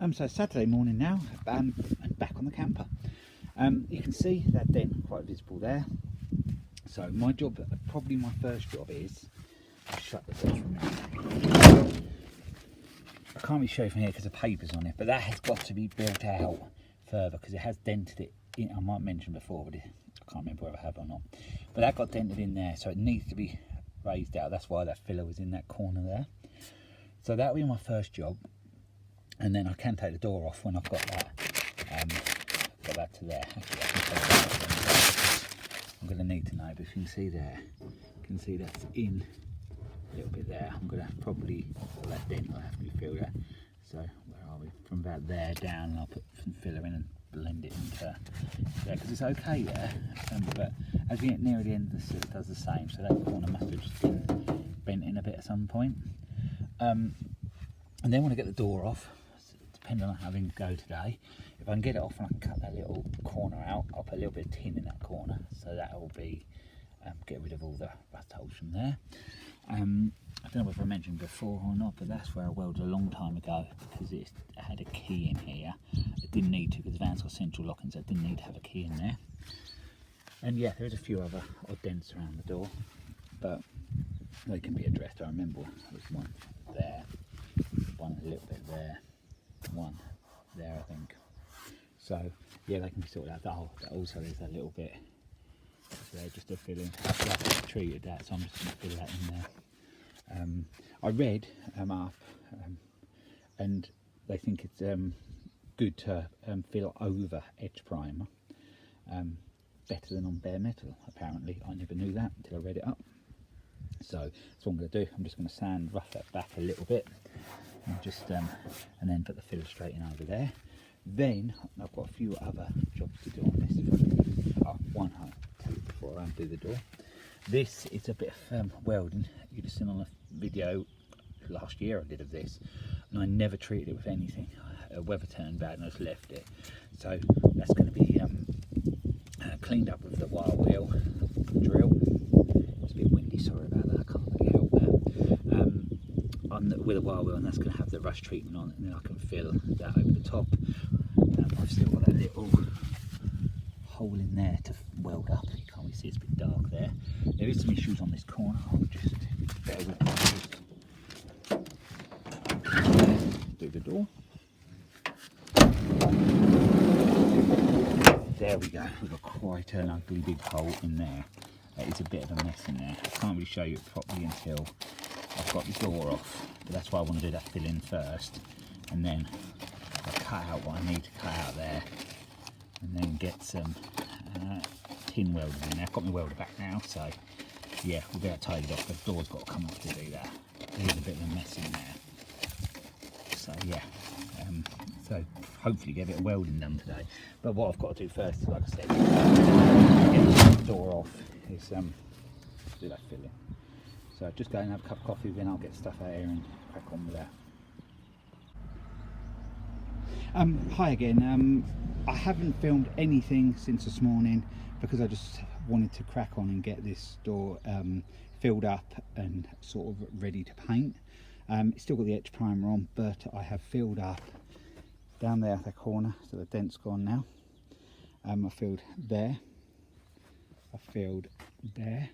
So Saturday morning now, and back on the camper. You can see that dent quite visible there. So my job, probably my first job, is to shut the door from now. I can't really show you from here because the paper's on it, but that has got to be built out further because it has dented it in. I might mention before, but I can't remember whether I have or not. But that got dented in there, so it needs to be raised out. That's why that filler was in that corner there. So that'll be my first job, and then I can take the door off when I've got that. Got that to there. Actually, I can take that off. I'm going to need to know, but if you can see there, you can see that's in a little bit there. I'm going to probably, that dent will have to be filled out. So where are we? From about there down, and I'll put some filler in and blend it into there because it's okay there. But as we get near the end, it does the same. So that corner must have just been bent in a bit at some point. And then when I get the door off, depending on how things go today, if I can get it off and I can cut that little corner out, I'll put a little bit of tin in that corner, so that will be get rid of all the rust holes from there. I don't know whether I mentioned before or not, but that's where I welded a long time ago because it had a key in here. It didn't need to because the van's got central locking, so it didn't need to have a key in there. And yeah, there's a few other odd dents around the door, but they can be addressed. I remember there was one there, one a little bit there, one there, I think. So yeah, they can be sorted out. That also there's a little bit there just to fill in. I've treated that, so I'm just going to fill that in there. I read up, and they think it's good to fill over edge primer better than on bare metal. Apparently, I never knew that until I read it up. So that's what I'm going to do. I'm just going to rough that back a little bit, and just and then put the filler straight in over there. Then I've got a few other jobs to do on this. One I'll tell you before I undo the door. This is a bit of welding. You'd have seen on a video last year I did of this, and I never treated it with anything. Weather turned bad and I just left it. So that's going to be cleaned up with the wire wheel drill. It's a bit windy, sorry about that, I can't really help that. With a wire wheel, and that's going to have the rust treatment on it, and then I can fill that over the top. I've still got that little hole in there to weld up. You can't really see, it's a bit dark there. There is some issues on this corner. I'll just bear with me. Do the door. There we go. We've got quite an ugly big hole in there. It's a bit of a mess in there. I can't really show you it properly until I've got the door off. But that's why I want to do that fill in first, and then I'll cut out what I need to cut out there, and then get some tin welding in there. I've got my welder back now, so yeah, we'll get it tidied off. The door's got to come off to do that. There's a bit of a mess in there. So yeah, so hopefully get a bit of welding done today. But what I've got to do first, like I said, get the door off, is do that filling. So just go and have a cup of coffee, then I'll get stuff out here and crack on with that. Hi again. I haven't filmed anything since this morning because I just wanted to crack on and get this door filled up and sort of ready to paint. It's still got the edge primer on, but I have filled up down there at the corner, so the dent's gone now. I filled there, I filled there,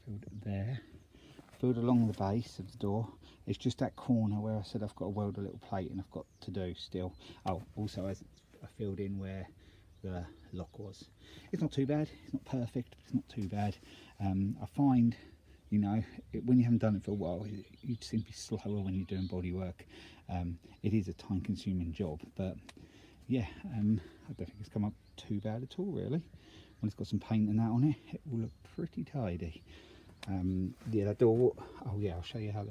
filled there, filled along the base of the door. It's just that corner where I said I've got to weld a little plate and I've got to do still. Oh, also I filled in where the lock was. It's not too bad, it's not perfect, but it's not too bad. I find, you know, when you haven't done it for a while, you seem to be slower when you're doing body work. It is a time consuming job, but yeah, I don't think it's come up too bad at all really. When it's got some paint and that on it, it will look pretty tidy. Yeah, that door, oh yeah, I'll show you how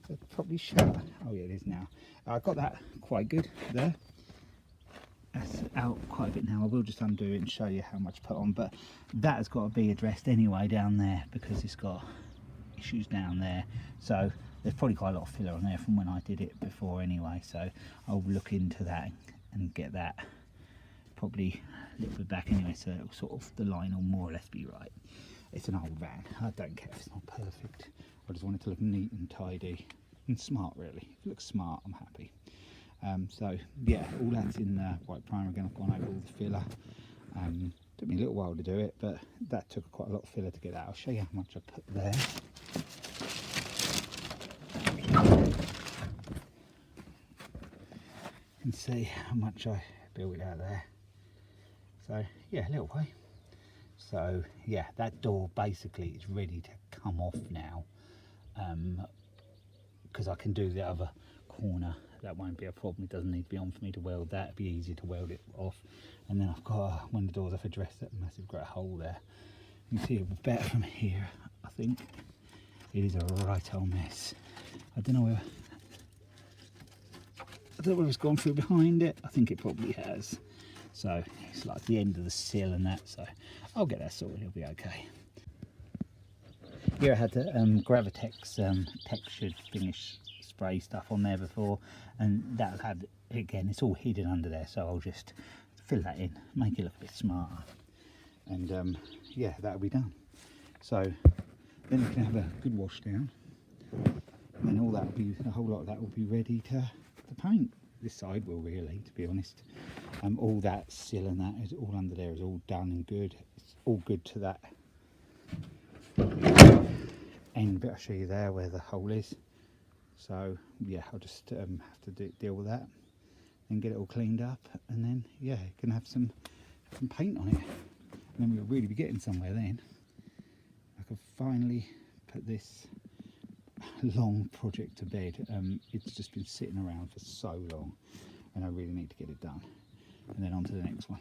that's probably shut. Oh yeah, it is now. I got that quite good there. That's out quite a bit now. I will just undo it and show you how much put on, but that has got to be addressed anyway down there because it's got issues down there. So there's probably quite a lot of filler on there from when I did it before anyway, so I'll look into that and get that probably a little bit back anyway, so it'll sort of, the line will more or less be right. It's an old van, I don't care if it's not perfect, I just want it to look neat and tidy and smart really. If it looks smart, I'm happy. So yeah, all that's in white primer again. I've gone over all the filler. Took me a little while to do it, but that took quite a lot of filler to get out. I'll show you how much I put there. You can see how much I built it out there. So yeah, a little way. So yeah, that door basically is ready to come off now, because I can do the other corner. That won't be a problem. It doesn't need to be on for me to weld that. It'd be easier to weld it off. And then I've got, when the door's off, addressed that massive great hole there. You can see it better from here. I think it is a right old mess. I don't know where it's gone through behind it. I think it probably has. So it's like the end of the sill and that. So I'll get that sorted. It'll be okay. Here I had the Gravitex textured finish spray stuff on there before, and that had, again, it's all hidden under there, so I'll just fill that in, make it look a bit smarter, and yeah, that'll be done. So then you can have a good wash down, and then all that will be, a whole lot of that will be ready to paint. This side will, really, to be honest. All that sill and that is all under there, is all done and good. It's all good to that end bit. I'll show you there where the hole is. So yeah, I'll just have to deal with that and get it all cleaned up, and then yeah, you can have some paint on it, and then we'll really be getting somewhere then. I could finally put this long project to bed. It's just been sitting around for so long, and I really need to get it done, and then on to the next one.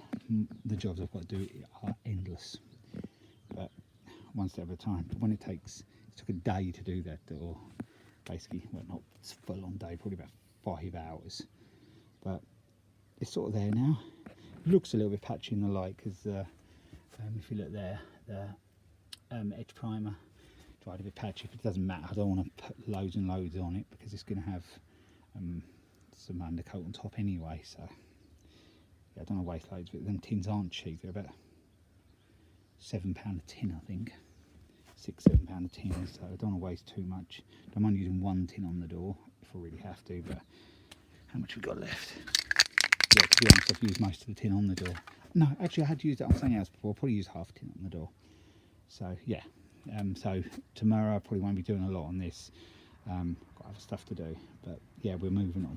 The jobs I've got to do are endless, but one step at a time. When it took a day to do that door, basically, well, not full on day, probably about 5 hours, but it's sort of there now. It looks a little bit patchy in the light because if you look there, the edge primer dried a bit patchy, but it doesn't matter. I don't want to put loads and loads on it because it's going to have some undercoat on top anyway, so yeah, I don't want to waste loads, but them tins aren't cheap. They're about £7 a tin, I think. £6-7 a tin, so I don't want to waste too much. I'm only using one tin on the door if I really have to, but how much have we got left? Yeah, to be honest, I've used most of the tin on the door. No, actually I had used it on something else before. I'll probably use half a tin on the door. So yeah, so tomorrow I probably won't be doing a lot on this. Got other stuff to do, but yeah, we're moving on.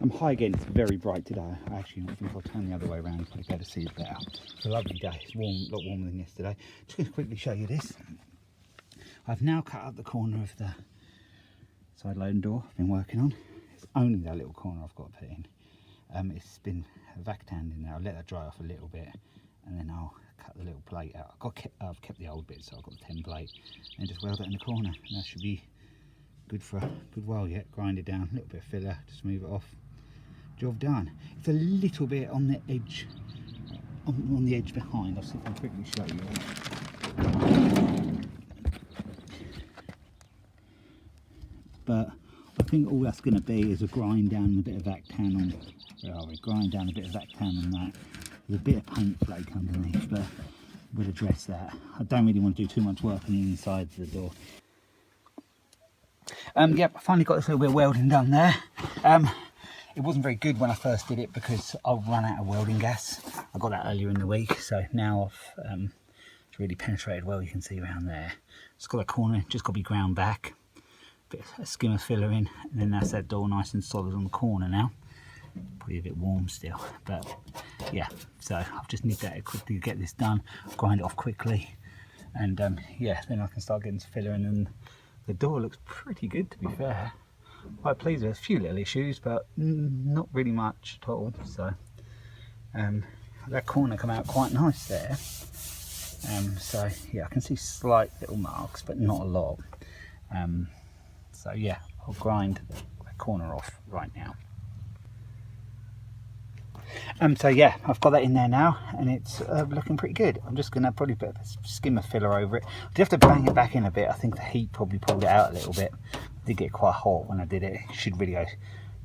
I'm high again, it's very bright today. I actually don't think I'll turn the other way around, probably better see it better. It's a lovely day, it's warm, a lot warmer than yesterday. Just going to quickly show you this. I've now cut up the corner of the side loading door I've been working on. It's only that little corner I've got to put in. It's been vac tanned in there. I'll let that dry off a little bit, and then I'll cut the little plate out. I've kept the old bit, so I've got the 10 plate, and just weld it in the corner, and that should be good for a good while yet. Grind it down, a little bit of filler, just move it off. Job done. It's a little bit on the edge, on the edge behind. I'll see if I can quickly show you. But I think all that's going to be is a grind down and a bit of vac tan on. Where are we? Grind down a bit of vac tan on that. There's a bit of paint flake underneath, but we'll address that. I don't really want to do too much work on the inside of the door. Yep, I finally got this little bit of welding done there. It wasn't very good when I first did it because I ran out of welding gas. I got that earlier in the week, so now I've it's really penetrated well. You can see around there. It's got a corner, just got to be ground back. Bit of a skim of filler in, and then that's that door nice and solid on the corner now. Probably a bit warm still, but yeah. So I've just nipped at it quickly to get this done, grind it off quickly, and yeah, then I can start getting some filler in, and the door looks pretty good, to be fair. Quite pleased with it. A few little issues, but not really much at all. So that corner come out quite nice there. So yeah, I can see slight little marks, but not a lot. So yeah, I'll grind that corner off right now. So yeah, I've got that in there now, and it's looking pretty good. I'm just going to probably put a skim of filler over it. I do have to bang it back in a bit. I think the heat probably pulled it out a little bit. It did get quite hot when I did it. It should really go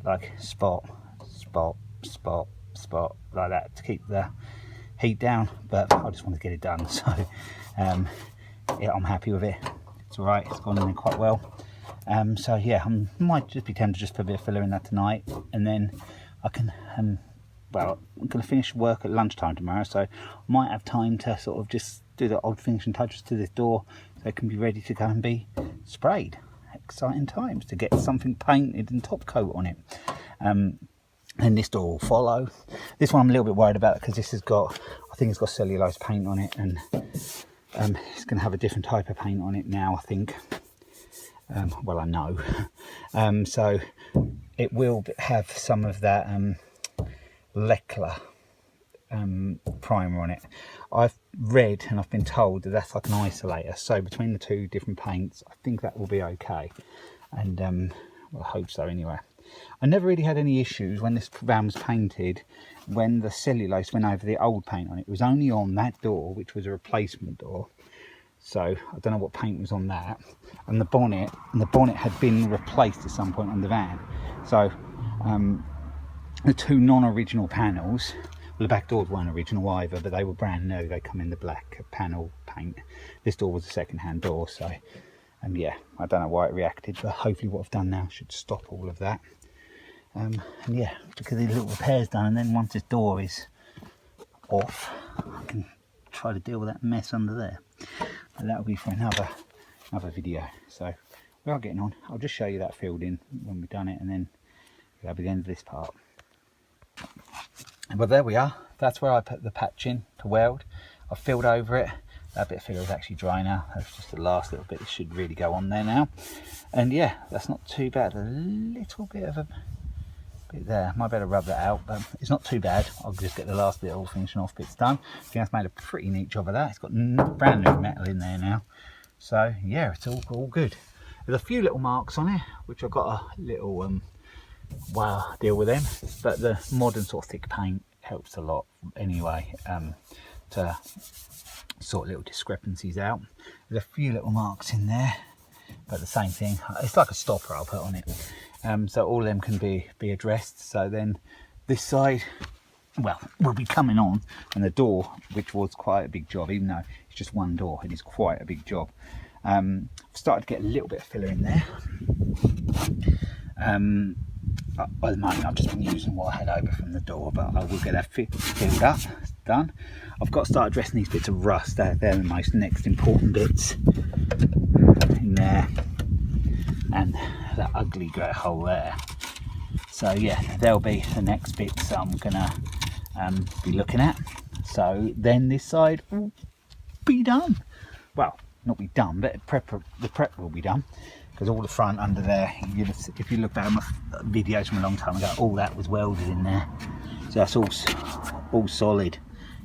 like spot, spot, spot, spot, like that to keep the heat down. But I just want to get it done. So yeah, I'm happy with it. It's alright, it's gone in there quite well. So yeah, I might just be tempted just to put a bit of filler in that tonight, and then I can well, I'm going to finish work at lunchtime tomorrow, so I might have time to sort of just do the odd finishing touches to this door so it can be ready to go and be sprayed. Exciting times to get something painted and top coat on it. And this door will follow. This one I'm a little bit worried about because this has got, I think it's got cellulose paint on it, and it's going to have a different type of paint on it now, I think. Well, I know. So it will have some of that Leckler primer on it. I've read and I've been told that that's like an isolator, so between the two different paints I think that will be okay, and well, I hope so anyway. I never really had any issues when this van was painted, when the cellulose went over the old paint on it. It was only on that door, which was a replacement door, so I don't know what paint was on that, and the bonnet had been replaced at some point on the van. So the two non-original panels, well, the back doors weren't original either, but they were brand new. They come in the black panel paint. This door was a second-hand door, so yeah, I don't know why it reacted, but hopefully what I've done now should stop all of that. And yeah, because these little repairs done, and then once this door is off, I can try to deal with that mess under there. But that'll be for another video. So we are getting on. I'll just show you that filled in when we've done it, and then that'll be the end of this part. Well, there we are. That's where I put the patch in to weld. I've filled over it. That bit of filler is actually dry now. That's just the last little bit that should really go on there now. And yeah, that's not too bad. A little bit of a bit there. Might better rub that out, but it's not too bad. I'll just get the last little finishing off bits done. I think I've made a pretty neat job of that. It's got brand new metal in there now. So yeah, it's all good. There's a few little marks on it, which I've got a little well, deal with them, but the modern sort of thick paint helps a lot anyway, to sort little discrepancies out. There's a few little marks in there, but the same thing, it's like a stopper I'll put on it, so all of them can be addressed. So then this side, well, will be coming on, and the door, which was quite a big job, even though it's just one door, it is quite a big job. I've started to get a little bit of filler in there. By the moment I've just been using what I had over from the door, but I will get that filled up, done. I've got to start addressing these bits of rust. They're the most next important bits in there, and that ugly grey hole there. So yeah, they'll be the next bits I'm gonna be looking at. So then this side will be done. Well, not be done, but the prep will be done. Because all the front under there, if you look back at my videos from a long time ago, all that was welded in there. So that's all solid.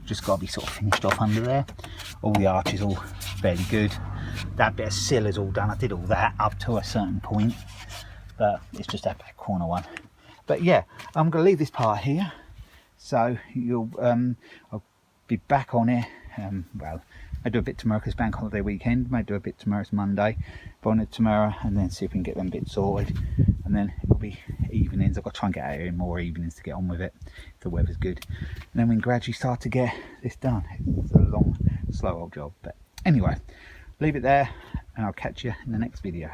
Just got to be sort of finished off under there. All the arches all fairly good. That bit of sill is all done. I did all that up to a certain point, but it's just that back corner one. But yeah, I'm going to leave this part here. So I'll be back on it. Well, I do a bit tomorrow because bank holiday weekend. Might do a bit tomorrow, it's Monday. On it tomorrow, and then see if we can get them bits sorted, and then it'll be evenings. I've got to try and get out here in more evenings to get on with it if the weather's good, and then we can gradually start to get this done. It's a long, slow old job, but anyway, leave it there, and I'll catch you in the next video.